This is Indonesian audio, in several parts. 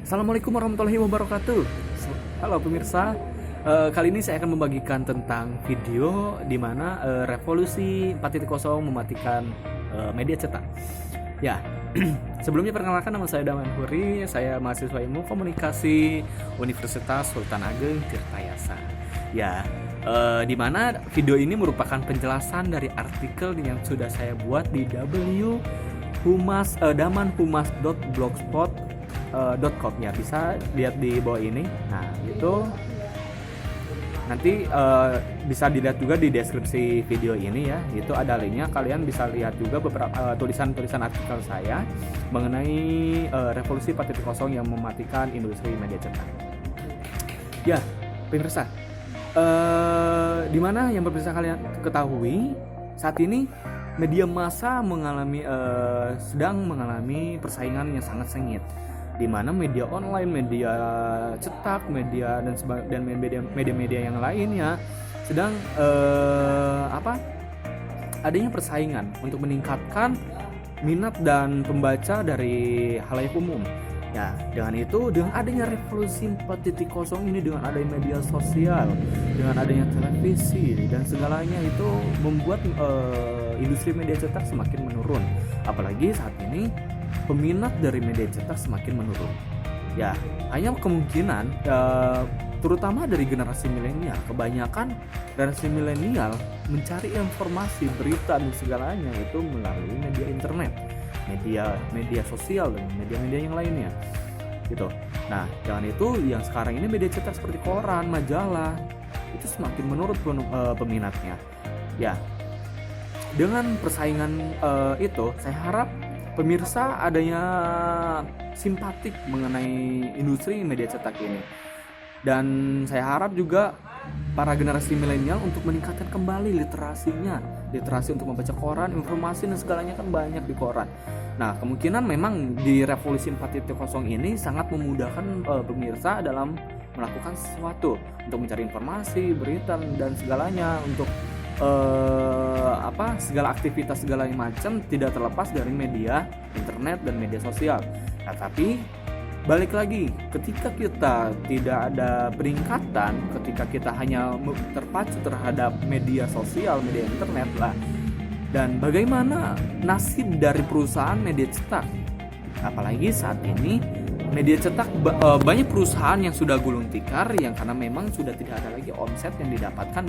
Assalamualaikum warahmatullahi wabarakatuh. Halo pemirsa, kali ini saya akan membagikan tentang video di mana revolusi 4.0 mematikan media cetak. Ya, sebelumnya perkenalkan, nama saya Daman Huri, saya mahasiswa Ilmu Komunikasi Universitas Sultan Ageng Tirtayasa. Ya, di mana video ini merupakan penjelasan dari artikel yang sudah saya buat di damanhumas.blogspot.com ya, bisa lihat di bawah ini. Nah itu nanti bisa dilihat juga di deskripsi video ini ya, itu ada linknya. Kalian bisa lihat juga beberapa tulisan-tulisan artikel saya mengenai revolusi 4.0 yang mematikan industri media cetak. Ya pemirsa, di mana yang bisa kalian ketahui saat ini media massa sedang mengalami persaingan yang sangat sengit, di mana media online, media cetak, media dan media-media yang lainnya sedang adanya persaingan untuk meningkatkan minat dan pembaca dari halayak umum. Ya, dengan adanya revolusi 4.0 ini, dengan adanya media sosial, dengan adanya televisi dan segalanya, itu membuat industri media cetak semakin menurun. Apalagi saat ini peminat dari media cetak semakin menurun. Ya, hanya kemungkinan terutama dari generasi milenial. Kebanyakan generasi milenial mencari informasi, berita dan segalanya itu melalui media internet, media sosial dan media-media yang lainnya gitu. Nah, dengan itu yang sekarang ini media cetak seperti koran, majalah itu semakin menurun peminatnya. Ya, dengan persaingan itu, saya harap pemirsa adanya simpatik mengenai industri media cetak ini. Dan saya harap juga para generasi milenial untuk meningkatkan kembali literasi untuk membaca koran, informasi dan segalanya kan banyak di koran. Nah, kemungkinan memang di revolusi 4.0 ini sangat memudahkan pemirsa dalam melakukan sesuatu, untuk mencari informasi, berita dan segalanya, untuk segala aktivitas segala macam tidak terlepas dari media internet dan media sosial. Nah, tapi balik lagi, ketika kita tidak ada peningkatan, ketika kita hanya terpacu terhadap media sosial, media internet lah, dan bagaimana nasib dari perusahaan media cetak? Apalagi saat ini media cetak, banyak perusahaan yang sudah gulung tikar, yang karena memang sudah tidak ada lagi omset yang didapatkan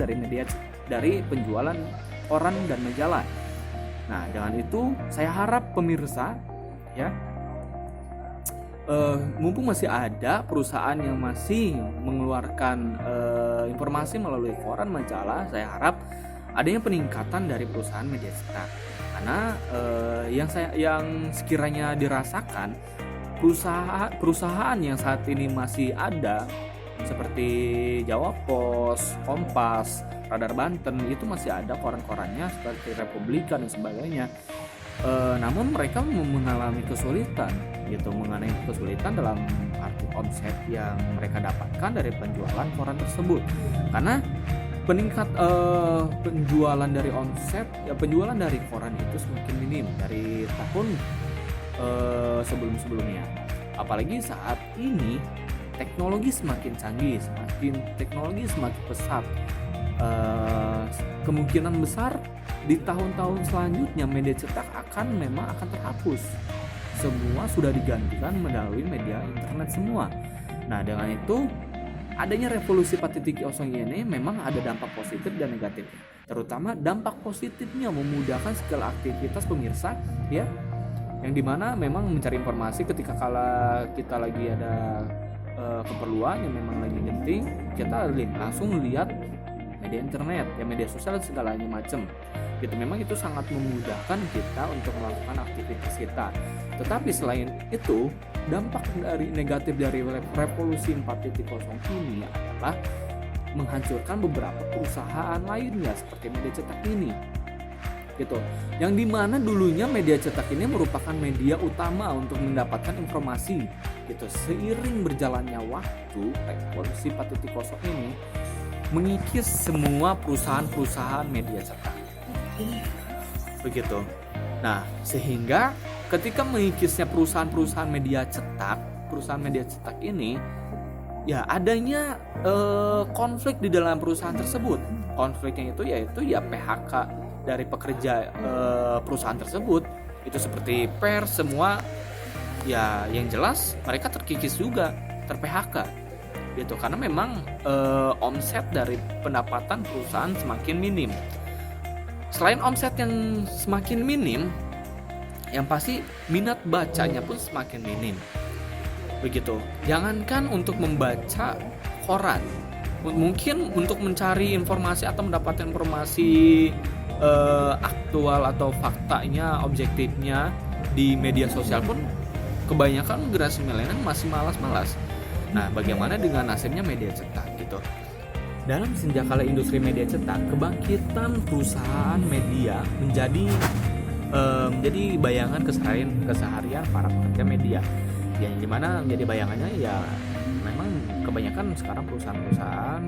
dari penjualan koran dan majalah. Nah, dengan itu saya harap pemirsa ya, mumpung masih ada perusahaan yang masih mengeluarkan informasi melalui koran, majalah, saya harap adanya peningkatan dari perusahaan media cetak. Karena yang sekiranya dirasakan perusahaan yang saat ini masih ada seperti Jawa Pos, Kompas, Radar Banten, itu masih ada koran-korannya seperti Republika dan sebagainya. Namun mereka mengalami kesulitan dalam arti omset yang mereka dapatkan dari penjualan koran tersebut, karena penjualan dari omset, penjualan dari koran itu semakin minim dari tahun sebelum-sebelumnya. Apalagi saat ini teknologi semakin canggih, teknologi semakin pesat. Kemungkinan besar di tahun-tahun selanjutnya media cetak akan terhapus. Semua sudah digantikan melalui media internet semua. Nah, dengan itu adanya revolusi 4.0 ini memang ada dampak positif dan negatifnya. Terutama dampak positifnya memudahkan segala aktivitas pemirsa ya, yang dimana memang mencari informasi ketika kita lagi ada keperluan yang memang lagi genting, kita langsung lihat media internet ya, media sosial segalanya macam gitu. Memang itu sangat memudahkan kita untuk melakukan aktivitas kita. Tetapi selain itu, dampak dari negatif dari revolusi 4.0 ini adalah menghancurkan beberapa perusahaan lainnya seperti media cetak ini gitu, yang dimana dulunya media cetak ini merupakan media utama untuk mendapatkan informasi gitu. Seiring berjalannya waktu, revolusi 4.0 ini mengikis semua perusahaan media cetak begitu. Nah, sehingga ketika mengikisnya perusahaan media cetak, perusahaan media cetak ini ya adanya konflik di dalam perusahaan tersebut. Konfliknya itu yaitu ya PHK dari pekerja perusahaan tersebut. Itu seperti pers semua ya, yang jelas mereka terkikis juga, ter-PHK gitu, karena memang omset dari pendapatan perusahaan semakin minim. Selain omset yang semakin minim, yang pasti minat bacanya pun semakin minim. Begitu. Jangankan untuk membaca koran, mungkin untuk mencari informasi atau mendapatkan informasi aktual atau faktanya, objektifnya di media sosial pun kebanyakan generasi milenial masih malas-malas. Nah, bagaimana dengan nasibnya media cetak gitu? Dalam senjakala industri media cetak, kebangkitan perusahaan media menjadi bayangan keseharian para pekerja media. Yang dimana menjadi bayangannya ya memang kebanyakan sekarang perusahaan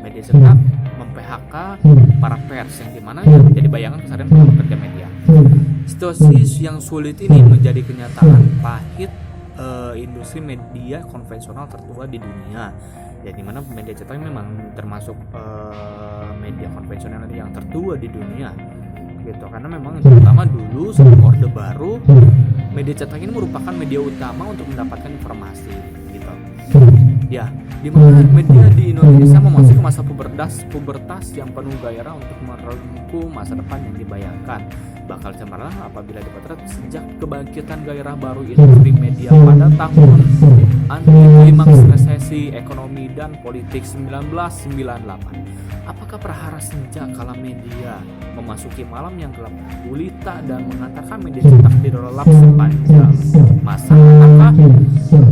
media cetak mem-PHK para pers, yang dimana jadi bayangan keseharian para pekerja media. Situasi yang sulit ini menjadi kenyataan pahit industri media konvensional tertua di dunia. Ya, dimana media cetak memang termasuk media konvensional yang tertua di dunia gitu, karena memang terutama dulu sebelum Orde Baru, media cetak ini merupakan media utama untuk mendapatkan informasi gitu. Ya, dimana media di Indonesia memasuki masa pubertas yang penuh gairah untuk merengkuh masa depan yang dibayangkan bakal cemerlang apabila dipotret sejak kebangkitan gairah baru industri media pada tahun antiklimaks resesi ekonomi dan politik 1998. Apakah prahara senja kala media memasuki malam yang gelap gulita dan mengantarkan media cetak dilelap sepanjang masa,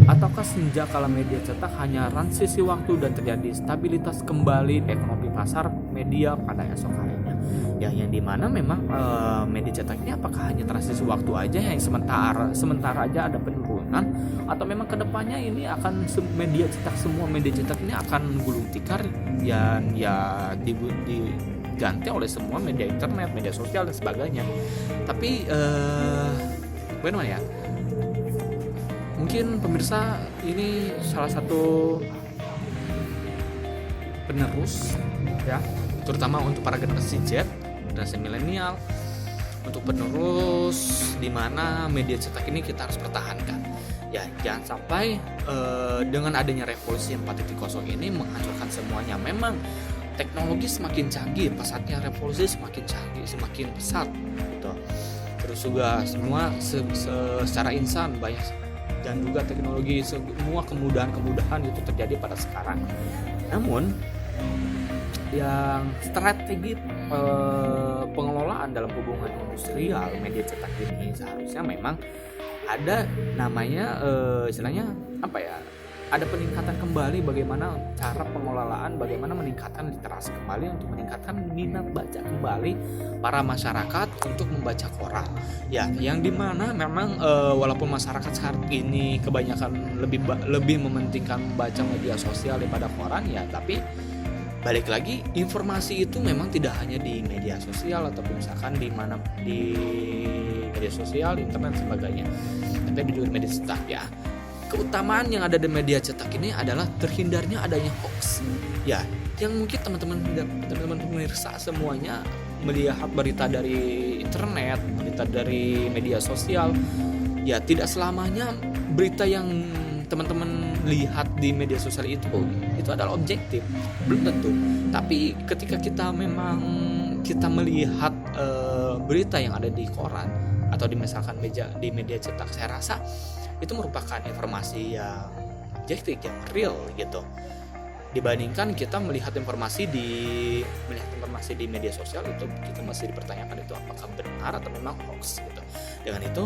ataukah senja kala media cetak hanya transisi waktu dan terjadi stabilitas kembali ekonomi pasar media pada esok harinya? Ya, yang dimana memang media cetak ini apakah hanya transisi waktu aja yang sementara aja ada penurunan, atau memang kedepannya ini akan semua media cetak ini akan gulung tikar ya diganti oleh semua media internet, media sosial dan sebagainya. Tapi bagaimana ya? Mungkin pemirsa ini salah satu penerus ya, terutama untuk para generasi Z, generasi milenial, untuk penerus di mana media cetak ini kita harus pertahankan. Ya, jangan sampai dengan adanya revolusi 4.0 ini menghancurkan semuanya. Memang teknologi semakin canggih, pesatnya revolusi semakin canggih, semakin pesat gitu. Terus juga semua secara insan banyak, dan juga teknologi, semua kemudahan itu terjadi pada sekarang. Namun yang strategi pengelolaan dalam hubungan industrial media cetak ini seharusnya memang ada namanya istilahnya apa ya, ada peningkatan kembali bagaimana cara pengelolaan, bagaimana meningkatkan literasi kembali untuk meningkatkan minat baca kembali para masyarakat untuk membaca koran. Ya, yang dimana memang walaupun masyarakat saat ini kebanyakan lebih mementingkan membaca media sosial daripada koran ya, tapi balik lagi, informasi itu memang tidak hanya di media sosial ataupun misalkan di media sosial, internet dan sebagainya, tapi ada juga media cetak ya. Keutamaan yang ada di media cetak ini adalah terhindarnya adanya hoax. Ya, yang mungkin teman-teman pemirsa semuanya melihat berita dari internet, berita dari media sosial, ya tidak selamanya berita yang teman-teman lihat di media sosial itu adalah objektif, belum tentu. Tapi ketika kita melihat berita yang ada di koran atau misalkan di media cetak, saya rasa itu merupakan informasi yang objektif, yang real gitu, dibandingkan kita melihat informasi di media sosial. Itu kita masih dipertanyakan itu apakah benar atau memang hoax gitu. Dengan itu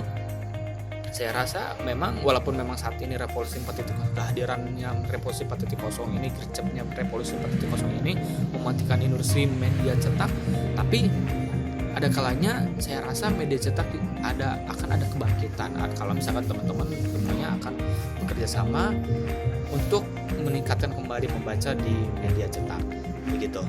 saya rasa memang walaupun memang saat ini revolusi 4.0, kehadirannya revolusi 4.0 ini, gercepnya revolusi 4.0 ini mematikan industri media cetak, tapi ada kalanya saya rasa media cetak akan ada kebangkitan kalau misalkan teman-teman semuanya akan bekerja sama untuk meningkatkan kembali membaca di media cetak begitu.